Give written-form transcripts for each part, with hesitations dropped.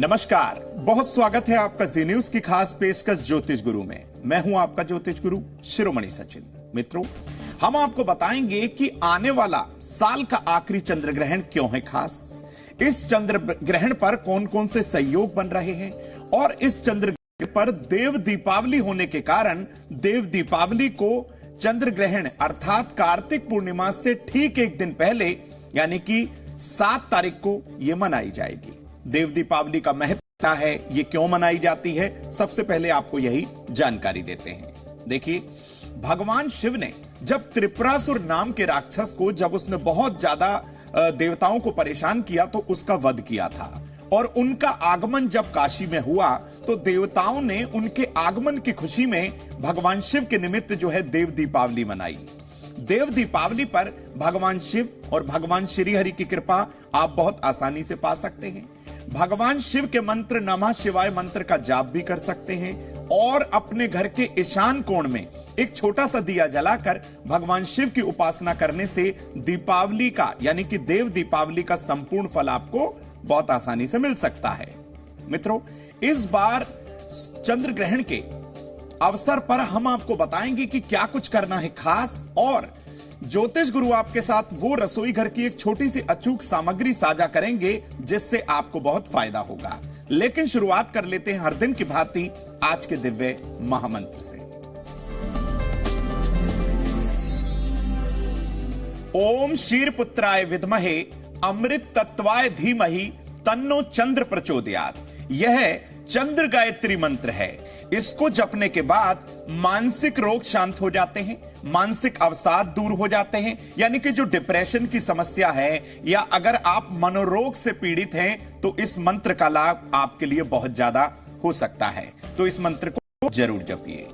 नमस्कार, बहुत स्वागत है आपका जी न्यूज की खास पेशकश ज्योतिष गुरु में। मैं हूं आपका ज्योतिष गुरु शिरोमणि सचिन। मित्रों, हम आपको बताएंगे कि आने वाला साल का आखिरी चंद्र ग्रहण क्यों है खास, इस चंद्र ग्रहण पर कौन कौन से संयोग बन रहे हैं और इस चंद्र ग्रहण पर देव दीपावली होने के कारण देव दीपावली को चंद्र ग्रहण अर्थात कार्तिक पूर्णिमा से ठीक एक दिन पहले यानी कि 7 तारीख को यह मनाई जाएगी। देव दीपावली का महत्व क्या है, ये क्यों मनाई जाती है, सबसे पहले आपको यही जानकारी देते हैं। देखिए, भगवान शिव ने जब त्रिपुरासुर नाम के राक्षस को, जब उसने बहुत ज्यादा देवताओं को परेशान किया तो उसका वध किया था और उनका आगमन जब काशी में हुआ तो देवताओं ने उनके आगमन की खुशी में भगवान शिव के निमित्त जो है देव दीपावली मनाई। देव दीपावली पर भगवान शिव और भगवान श्री हरि की कृपा आप बहुत आसानी से पा सकते हैं। भगवान शिव के मंत्र नमः शिवाय मंत्र का जाप भी कर सकते हैं और अपने घर के ईशान कोण में एक छोटा सा दिया जलाकर भगवान शिव की उपासना करने से दीपावली का यानी कि देव दीपावली का संपूर्ण फल आपको बहुत आसानी से मिल सकता है। मित्रों, इस बार चंद्र ग्रहण के अवसर पर हम आपको बताएंगे कि क्या कुछ करना है खास, और ज्योतिष गुरु आपके साथ वो रसोई घर की एक छोटी सी अचूक सामग्री साझा करेंगे जिससे आपको बहुत फायदा होगा। लेकिन शुरुआत कर लेते हैं हर दिन की भांति आज के दिव्य महामंत्र से। ओम क्षीरपुत्राय विद्महे अमृत तत्वाय धीमहि तन्नो चंद्र प्रचोदयात्। यह चंद्र गायत्री मंत्र है। इसको जपने के बाद मानसिक रोग शांत हो जाते हैं, मानसिक अवसाद दूर हो जाते हैं, यानी कि जो डिप्रेशन की समस्या है या अगर आप मनोरोग से पीड़ित हैं तो इस मंत्र का लाभ आपके लिए बहुत ज्यादा हो सकता है। तो इस मंत्र को जरूर जपिए।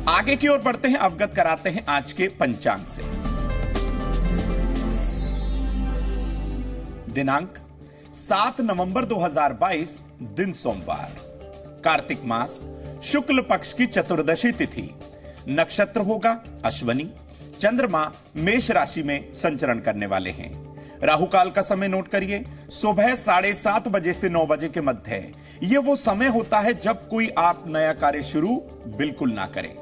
आगे की ओर बढ़ते हैं, अवगत कराते हैं आज के पंचांग से। दिनांक 7 नवंबर 2022, दिन सोमवार, कार्तिक मास शुक्ल पक्ष की चतुर्दशी तिथि, नक्षत्र होगा अश्वनी, चंद्रमा मेष राशि में संचरण करने वाले हैं। राहु काल का समय नोट करिए, सुबह 7:30 बजे से 9 बजे के मध्य है। यह वो समय होता है जब कोई आप नया कार्य शुरू बिल्कुल ना करें।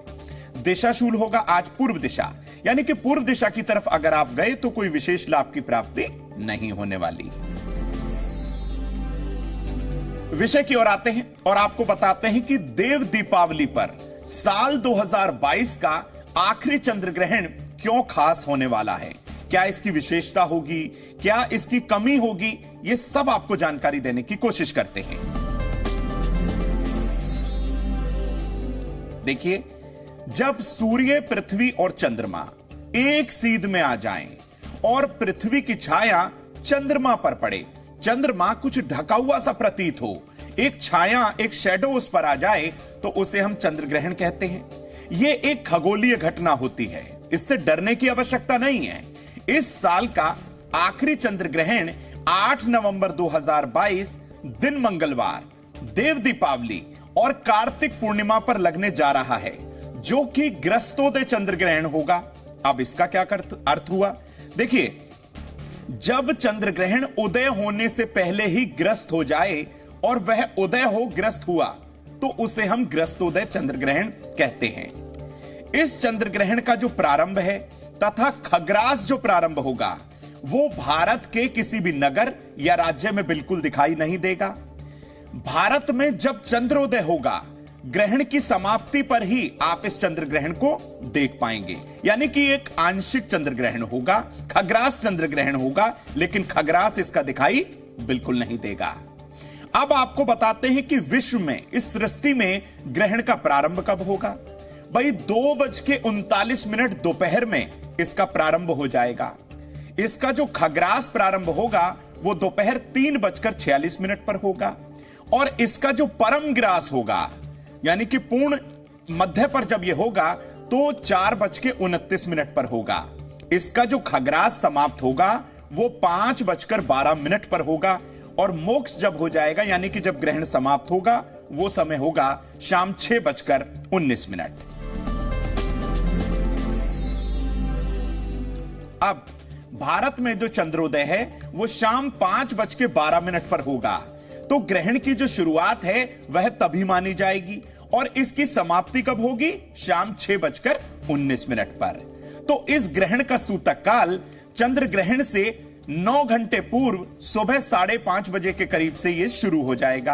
दिशाशूल होगा आज पूर्व दिशा, यानी कि पूर्व दिशा की तरफ अगर आप गए तो कोई विशेष लाभ की प्राप्ति नहीं होने वाली। विषय की ओर आते हैं और आपको बताते हैं कि देव दीपावली पर साल 2022 का आखिरी चंद्र ग्रहण क्यों खास होने वाला है, क्या इसकी विशेषता होगी, क्या इसकी कमी होगी, यह सब आपको जानकारी देने की कोशिश करते हैं। देखिए, जब सूर्य, पृथ्वी और चंद्रमा एक सीध में आ जाएं और पृथ्वी की छाया चंद्रमा पर पड़े, चंद्रमा कुछ ढका हुआ सा प्रतीत हो, एक छाया, एक शैडो उस पर आ जाए तो उसे हम चंद्र ग्रहण कहते हैं। यह एक खगोलीय घटना होती है, इससे डरने की आवश्यकता नहीं है। इस साल का आखिरी चंद्र ग्रहण 8 नवंबर 2022, दिन मंगलवार, देव दीपावली और कार्तिक पूर्णिमा पर लगने जा रहा है, जो कि ग्रस्तोदय चंद्र ग्रहण होगा। अब इसका क्या अर्थ हुआ? देखिए, जब चंद्र ग्रहण उदय होने से पहले ही ग्रस्त हो जाए और वह उदय हो ग्रस्त हुआ तो उसे हम ग्रस्तोदय चंद्र ग्रहण कहते हैं। इस चंद्र ग्रहण का जो प्रारंभ है तथा खग्रास जो प्रारंभ होगा वो भारत के किसी भी नगर या राज्य में बिल्कुल दिखाई नहीं देगा। भारत में जब चंद्रोदय होगा, ग्रहण की समाप्ति पर ही आप इस चंद्र ग्रहण को देख पाएंगे, यानी कि एक आंशिक चंद्र ग्रहण होगा, खग्रास चंद्र ग्रहण होगा, लेकिन खग्रास इसका दिखाई बिल्कुल नहीं देगा। अब आपको बताते हैं कि विश्व में, इस सृष्टि में ग्रहण का प्रारंभ कब होगा। भाई 2:39 दोपहर में इसका प्रारंभ हो जाएगा। इसका जो खग्रास प्रारंभ होगा वो दोपहर 3:46 पर होगा और इसका जो परम ग्रास होगा यानी कि पूर्ण मध्य पर जब यह होगा तो 4:29 पर होगा। इसका जो खग्रास समाप्त होगा वो 5:12 पर होगा और मोक्ष जब हो जाएगा यानी कि जब ग्रहण समाप्त होगा वो समय होगा शाम 6:19। अब भारत में जो चंद्रोदय है वो शाम 5:12 पर होगा। तो ग्रहण की जो शुरुआत है वह तभी मानी जाएगी और इसकी समाप्ति कब होगी? शाम 6:19 पर। तो इस ग्रहण का सूतक काल चंद्र ग्रहण से 9 घंटे पूर्व सुबह 5:30 बजे के करीब से यह शुरू हो जाएगा।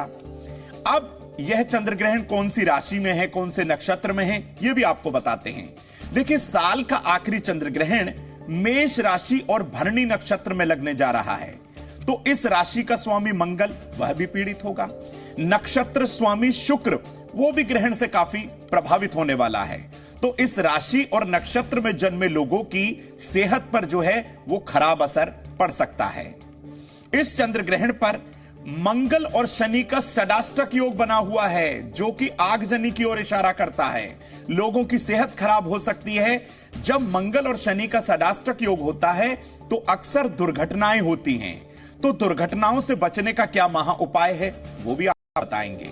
अब यह चंद्र ग्रहण कौन सी राशि में है, कौन से नक्षत्र में है, यह भी आपको बताते हैं। देखिए, साल का आखिरी चंद्र ग्रहण मेष राशि और भरणी नक्षत्र में लगने जा रहा है। तो इस राशि का स्वामी मंगल वह भी पीड़ित होगा। नक्षत्र स्वामी शुक्र वो भी ग्रहण से काफी प्रभावित होने वाला है। तो इस राशि और नक्षत्र में जन्मे लोगों की सेहत पर जो है वो खराब असर पड़ सकता है। इस चंद्र ग्रहण पर मंगल और शनि का षडाष्टक योग बना हुआ है, जो कि आगजनी की ओर इशारा करता है। लोगों की सेहत खराब हो सकती है। जब मंगल और शनि का षडाष्टक योग होता है तो अक्सर दुर्घटनाएं होती हैं। तो दुर्घटनाओं से बचने का क्या महा उपाय है वो भी आप बताएंगे।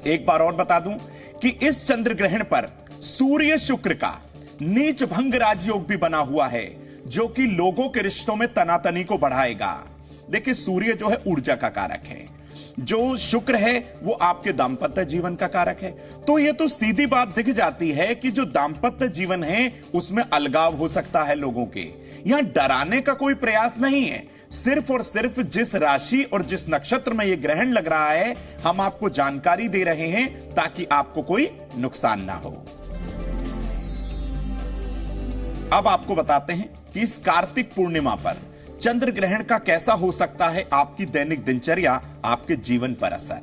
एक बार और बता दूं कि इस चंद्र ग्रहण पर सूर्य शुक्र का नीच भंग राजयोग भी बना हुआ है, जो कि लोगों के रिश्तों में तनातनी को बढ़ाएगा। देखिए, सूर्य जो है ऊर्जा का कारक है, जो शुक्र है वो आपके दांपत्य जीवन का कारक है। तो ये तो सीधी बात दिख जाती है कि जो दांपत्य जीवन है उसमें अलगाव हो सकता है लोगों के। यहां डराने का कोई प्रयास नहीं है, सिर्फ और सिर्फ जिस राशि और जिस नक्षत्र में यह ग्रहण लग रहा है हम आपको जानकारी दे रहे हैं ताकि आपको कोई नुकसान ना हो। अब आपको बताते हैं कि इस कार्तिक पूर्णिमा पर चंद्र ग्रहण का कैसा हो सकता है आपकी दैनिक दिनचर्या, आपके जीवन पर असर।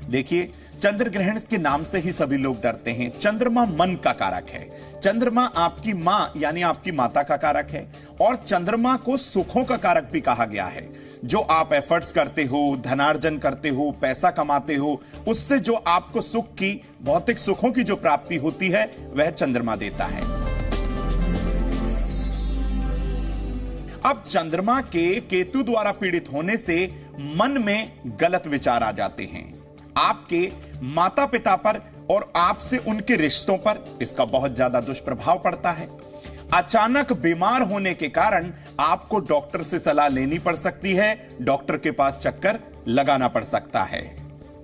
देखिए, चंद्र ग्रहण के नाम से ही सभी लोग डरते हैं। चंद्रमा मन का कारक है। चंद्रमा आपकी मां यानी आपकी माता का कारक है और चंद्रमा को सुखों का कारक भी कहा गया है। जो आप एफर्ट्स करते हो, धनार्जन करते हो, पैसा कमाते हो, उससे जो आपको सुख की, भौतिक सुखों की जो प्राप्ति होती है वह चंद्रमा देता है। अब चंद्रमा के केतु द्वारा पीड़ित होने से मन में गलत विचार आ जाते हैं। आपके माता पिता पर और आपसे उनके रिश्तों पर इसका बहुत ज्यादा दुष्प्रभाव पड़ता है। अचानक बीमार होने के कारण आपको डॉक्टर से सलाह लेनी पड़ सकती है, डॉक्टर के पास चक्कर लगाना पड़ सकता है।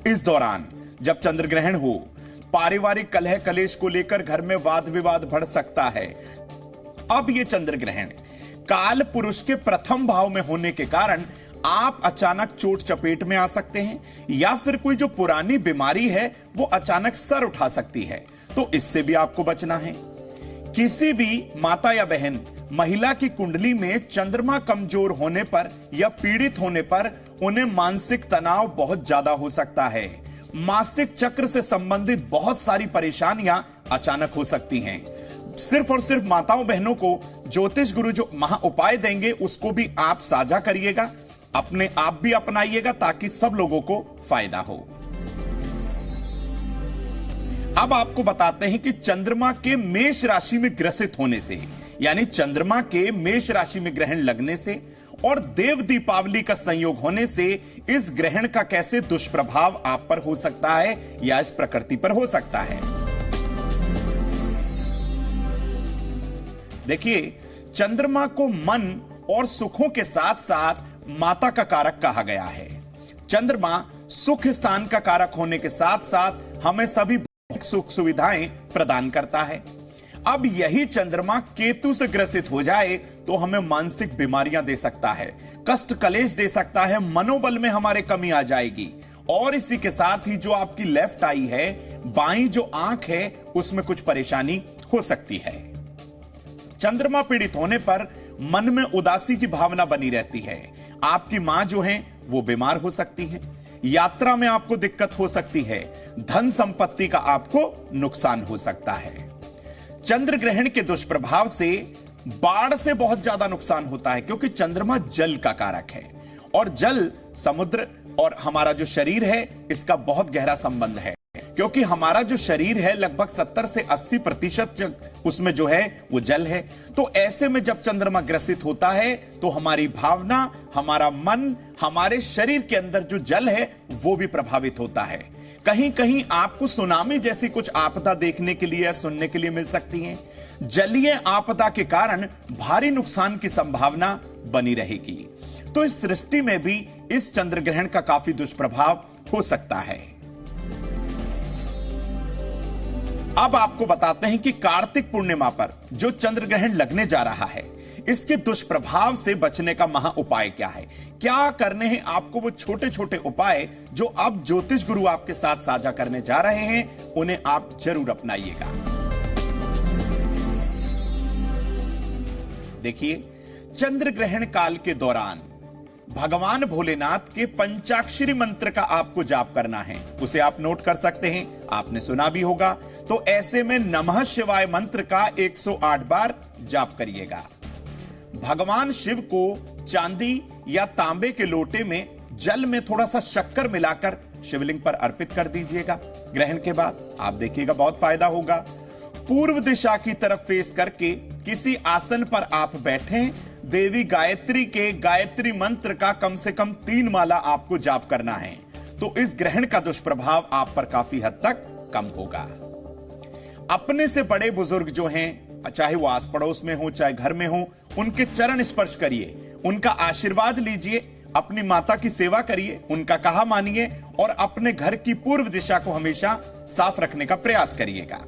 इस दौरान जब चंद्र ग्रहण हो, पारिवारिक कलह कलेश को लेकर घर में वाद विवाद बढ़ सकता है। अब यह चंद्र ग्रहण काल पुरुष के प्रथम भाव में होने के कारण आप अचानक चोट चपेट में आ सकते हैं या फिर कोई जो पुरानी बीमारी है वो अचानक सर उठा सकती है। तो इससे भी आपको बचना है। किसी भी माता या बहन महिला की कुंडली में चंद्रमा कमजोर होने पर या पीड़ित होने पर उन्हें मानसिक तनाव बहुत ज्यादा हो सकता है। मासिक चक्र से संबंधित बहुत सारी परेशानियां अचानक हो सकती हैं। सिर्फ और सिर्फ माताओं बहनों को ज्योतिष गुरु जो महा उपाय देंगे उसको भी आप साझा करिएगा, अपने आप भी अपनाइएगा ताकि सब लोगों को फायदा हो। अब आपको बताते हैं कि चंद्रमा के मेष राशि में ग्रसित होने से, यानी चंद्रमा के मेष राशि में ग्रहण लगने से और देव दीपावली का संयोग होने से इस ग्रहण का कैसे दुष्प्रभाव आप पर हो सकता है या इस प्रकृति पर हो सकता है। देखिए, चंद्रमा को मन और सुखों के साथ साथ माता का कारक कहा गया है। चंद्रमा सुख स्थान का कारक होने के साथ साथ हमें सभी सुख सुविधाएं प्रदान करता है। अब यही चंद्रमा केतु से ग्रसित हो जाए तो हमें मानसिक बीमारियां दे सकता है, कष्ट कलेश दे सकता है, मनोबल में हमारे कमी आ जाएगी। और इसी के साथ ही जो आपकी लेफ्ट आई है, बाईं जो आंख है, उसमें कुछ परेशानी हो सकती है। चंद्रमा पीड़ित होने पर मन में उदासी की भावना बनी रहती है। आपकी मां जो है वो बीमार हो सकती है, यात्रा में आपको दिक्कत हो सकती है, धन संपत्ति का आपको नुकसान हो सकता है। चंद्र ग्रहण के दुष्प्रभाव से बाढ़ से बहुत ज्यादा नुकसान होता है, क्योंकि चंद्रमा जल का कारक है और जल समुद्र और हमारा जो शरीर है इसका बहुत गहरा संबंध है, क्योंकि हमारा जो शरीर है लगभग 70 से 80% उसमें जो है वो जल है। तो ऐसे में जब चंद्रमा ग्रसित होता है तो हमारी भावना, हमारा मन, हमारे शरीर के अंदर जो जल है वो भी प्रभावित होता है। कहीं कहीं आपको सुनामी जैसी कुछ आपदा देखने के लिए या सुनने के लिए मिल सकती है। जलीय आपदा के कारण भारी नुकसान की संभावना बनी रहेगी। तो इस सृष्टि में भी इस चंद्र ग्रहण का काफी दुष्प्रभाव हो सकता है। अब आपको बताते हैं कि कार्तिक पूर्णिमा पर जो चंद्र ग्रहण लगने जा रहा है, इसके दुष्प्रभाव से बचने का महा उपाय क्या है। क्या करने हैं आपको वो छोटे छोटे उपाय जो अब ज्योतिष गुरु आपके साथ साझा करने जा रहे हैं, उन्हें आप जरूर अपनाइएगा। देखिए, चंद्र ग्रहण काल के दौरान भगवान भोलेनाथ के पंचाक्षरी मंत्र का आपको जाप करना है। उसे आप नोट कर सकते हैं, आपने सुना भी होगा। तो ऐसे में नमः शिवाय मंत्र का 108 बार जाप करिएगा। भगवान शिव को चांदी या तांबे के लोटे में जल में थोड़ा सा शक्कर मिलाकर शिवलिंग पर अर्पित कर दीजिएगा। ग्रहण के बाद आप देखिएगा बहुत फायदा होगा। पूर्व दिशा की तरफ फेस करके किसी आसन पर आप बैठें। देवी गायत्री के गायत्री मंत्र का कम से कम 3 माला आपको जाप करना है। तो इस ग्रहण का दुष्प्रभाव आप पर काफी हद तक कम होगा। अपने से बड़े बुजुर्ग जो हैं, चाहे वो आस पड़ोस में हो चाहे घर में हो, उनके चरण स्पर्श करिए, उनका आशीर्वाद लीजिए, अपनी माता की सेवा करिए, उनका कहा मानिए और अपने घर की पूर्व दिशा को हमेशा साफ रखने का प्रयास करिएगा।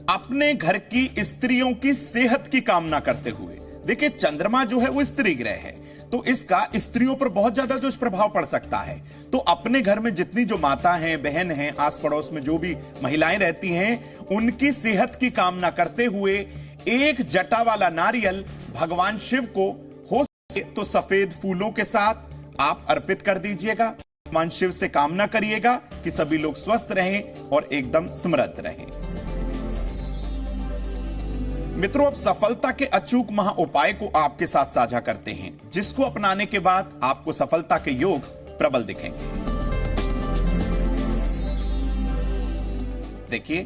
अपने घर की स्त्रियों की सेहत की कामना करते हुए, देखिए चंद्रमा जो है वो स्त्री ग्रह है, तो इसका स्त्रियों पर बहुत ज्यादा दुष्प्रभाव पड़ सकता है। तो अपने घर में जितनी जो माता हैं, बहन हैं, आस पड़ोस में जो भी महिलाएं रहती हैं, उनकी सेहत की कामना करते हुए एक जटा वाला नारियल भगवान शिव को हो सके तो सफेद फूलों के साथ आप अर्पित कर दीजिएगा। भगवान शिव से कामना करिएगा कि सभी लोग स्वस्थ रहें और एकदम समृद्ध रहें। मित्रों, अब सफलता के अचूक महा उपाय को आपके साथ साझा करते हैं, जिसको अपनाने के बाद आपको सफलता के योग प्रबल दिखेंगे। देखिए,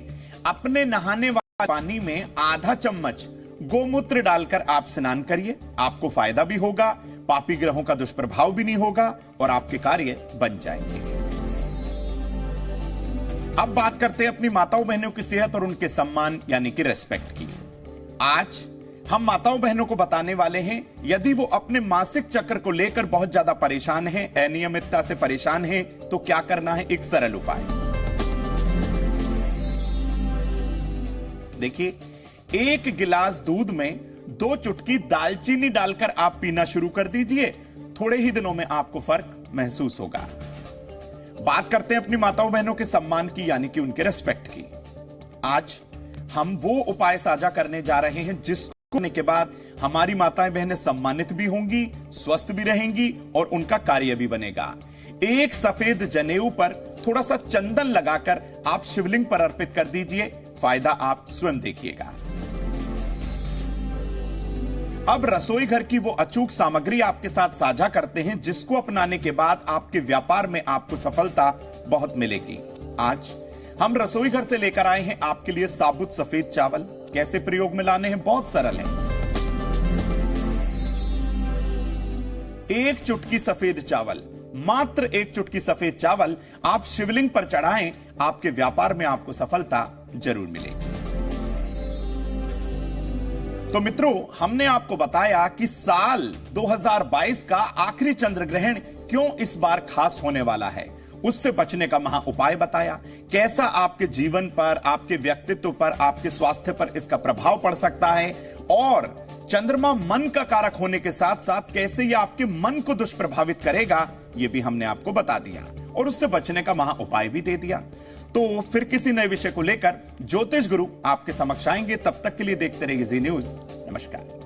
अपने नहाने वाले पानी में आधा चम्मच गोमूत्र डालकर आप स्नान करिए। आपको फायदा भी होगा, पापी ग्रहों का दुष्प्रभाव भी नहीं होगा और आपके कार्य बन जाएंगे। अब बात करते हैं अपनी माताओं बहनों की सेहत और उनके सम्मान यानी कि रेस्पेक्ट की। आज हम माताओं बहनों को बताने वाले हैं, यदि वो अपने मासिक चक्र को लेकर बहुत ज्यादा परेशान हैं, अनियमितता से परेशान हैं, तो क्या करना है। एक सरल उपाय देखिए, 1 गिलास दूध में 2 चुटकी दालचीनी डालकर आप पीना शुरू कर दीजिए। थोड़े ही दिनों में आपको फर्क महसूस होगा। बात करते हैं अपनी माताओं बहनों के सम्मान की यानी कि उनके रेस्पेक्ट की। आज हम वो उपाय साझा करने जा रहे हैं जिसको करने के बाद हमारी माताएं बहनें सम्मानित भी होंगी, स्वस्थ भी रहेंगी और उनका कार्य भी बनेगा। एक सफेद जनेऊ पर थोड़ा सा चंदन लगाकर आप शिवलिंग पर अर्पित कर दीजिए। फायदा आप स्वयं देखिएगा। अब रसोई घर की वो अचूक सामग्री आपके साथ साझा करते हैं, जिसको अपनाने के बाद आपके व्यापार में आपको सफलता बहुत मिलेगी। आज हम रसोई घर से लेकर आए हैं आपके लिए साबुत सफेद चावल। कैसे प्रयोग में लाने हैं, बहुत सरल है। 1 चुटकी सफेद चावल, मात्र 1 चुटकी सफेद चावल आप शिवलिंग पर चढ़ाएं, आपके व्यापार में आपको सफलता जरूर मिलेगी। तो मित्रों, हमने आपको बताया कि साल 2022 का आखिरी चंद्र ग्रहण क्यों इस बार खास होने वाला है, उससे बचने का महा उपाय बताया। कैसा आपके जीवन पर, आपके व्यक्तित्व पर, आपके स्वास्थ्य पर इसका प्रभाव पड़ सकता है और चंद्रमा मन का कारक होने के साथ साथ कैसे यह आपके मन को दुष्प्रभावित करेगा, यह भी हमने आपको बता दिया और उससे बचने का महा उपाय भी दे दिया। तो फिर किसी नए विषय को लेकर ज्योतिष गुरु आपके समक्ष आएंगे। तब तक के लिए देखते रहिए जी न्यूज़। नमस्कार।